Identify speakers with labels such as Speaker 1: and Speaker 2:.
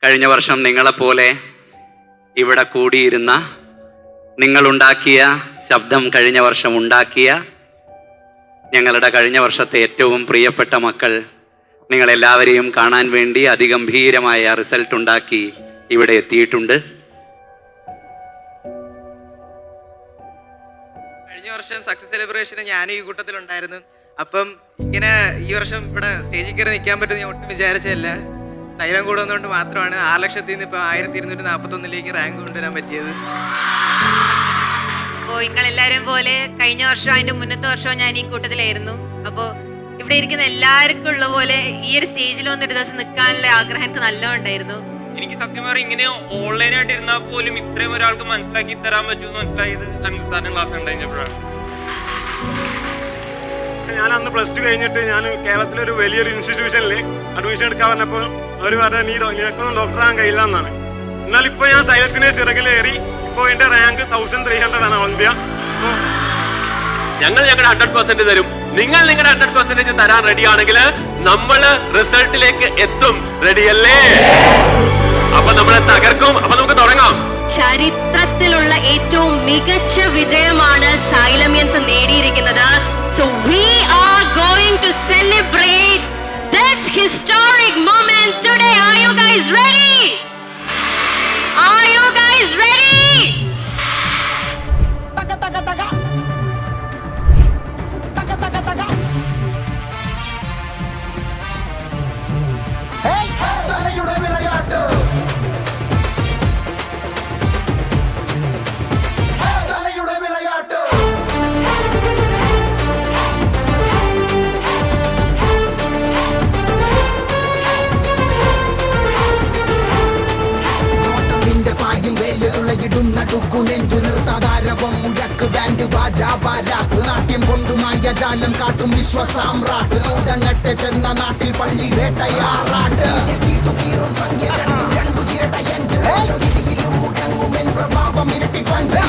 Speaker 1: കഴിഞ്ഞ വർഷം നിങ്ങളെപ്പോലെ ഇവിടെ കൂടിയിരുന്ന, നിങ്ങളുണ്ടാക്കിയ ശബ്ദം കഴിഞ്ഞ വർഷം ഉണ്ടാക്കിയ ഞങ്ങളുടെ കഴിഞ്ഞ വർഷത്തെ ഏറ്റവും പ്രിയപ്പെട്ട മക്കൾ നിങ്ങളെല്ലാവരെയും കാണാൻ വേണ്ടി അതിഗംഭീരമായ റിസൾട്ട് ഉണ്ടാക്കി ഇവിടെ എത്തിയിട്ടുണ്ട്.
Speaker 2: കഴിഞ്ഞ വർഷം സക്സസ് സെലിബ്രേഷന് ഞാനും ഈ കൂട്ടത്തിലുണ്ടായിരുന്നു. അപ്പം ഇങ്ങനെ ഈ വർഷം ഇവിടെ സ്റ്റേജിൽ കയറി നിൽക്കാൻ പറ്റുമെന്ന് ഞാൻ ഒട്ടും വിചാരിച്ചല്ല. സൈലം കൂടുന്നതുകൊണ്ട് മാത്രമാണ് 6 ലക്ഷത്തിൽ നിന്ന് ഇപ്പോൾ 1241 റാങ്ക് കൊണ്ടുവരാൻ പറ്റിയത്.
Speaker 3: അപ്പോൾ നിങ്ങളെല്ലാവരും പോലെ കഴിഞ്ഞ വർഷം അതിൻ്റെ മുന്നത്തെ വർഷവും ഞാൻ ഈ കൂട്ടത്തിലായിരുന്നു. അപ്പോൾ ഇവിടെ ഇരിക്കുന്ന എല്ലാവർക്കും ഉള്ള പോലെ ഈ ഒരു സ്റ്റേജിൽ വന്നൊരു ദിവസം നിൽക്കാനുള്ള ആഗ്രഹം എനിക്ക് നല്ലോണം ഉണ്ടായിരുന്നു.
Speaker 4: എനിക്ക് സത്യം പറഞ്ഞാൽ ഇങ്ങനെ ഓൺലൈനായിട്ട് ഇരുന്നാൽ പോലും ഇത്രയും ഒരാൾക്ക് മനസ്സിലാക്കി തരാൻ പറ്റുമെന്ന് മനസ്സിലായത് അനിൽ സാറിന്റെ ക്ലാസ് കഴിഞ്ഞപ്പോഴാണ്.
Speaker 5: ഞാൻ അന്ന് +2 കഴിഞ്ഞിട്ട് ഞാൻ കേരളത്തിലൊരു വലിയൊരു ഇൻസ്റ്റിറ്റ്യൂഷനിൽ അഡ്മിഷൻ എടുക്കാൻ പറഞ്ഞപ്പോൾ അവർ പറഞ്ഞ നിനക്കൊന്നും ഡോക്ടറാകാൻ കഴിയില്ല എന്നാണ്. എന്നാൽ ഇപ്പോൾ ഞാൻ സൈലത്തിന്റെ ചിറകിലേറി ഇപ്പോൾ എൻ്റെ റാങ്ക് 1300 ആണ് ഓൾ ഇന്ത്യ.
Speaker 6: ഞങ്ങൾ ഞങ്ങളുടെ 100% തരും. നിങ്ങൾ നിങ്ങളുടെ 100% തരാൻ റെഡി ആണെങ്കിൽ നമ്മൾ റിസൾട്ടിലേക്ക് എത്തും. റെഡിയല്ലേ? അപ്പൊ നമ്മളെ തകർക്കും. അപ്പൊ നമുക്ക് തുടങ്ങാം.
Speaker 7: ചരിത്രത്തിലുള്ള ഏറ്റവും മികച്ച വിജയമാണ് സൈലമിയൻസ് നേടിയിരിക്കുന്നത്. So we are going to celebrate this historic moment today. Are you guys ready? Are you guys ready? Taka taka taka. Taka taka taka. Hey, തലയുടെ വിളയാട്ട്. തലയുടെ വിളയാട്ട്. ും മുഴക്ക് ബാൻഡ് ബാജാപാരാത്ത് നാട്യം കൊണ്ടുമായ ജാലം കാട്ടും വിശ്വസാമ്രാട്ട് നൂതങ്ങട്ട് ചെന്ന നാട്ടിൽ പള്ളി വേട്ടയാറാട്ട് സംഖ്യ 2 2 ഇരട്ട 5 മുഴങ്ങുമെൻ പ്രഭാവം ഇരട്ടി പഞ്ച്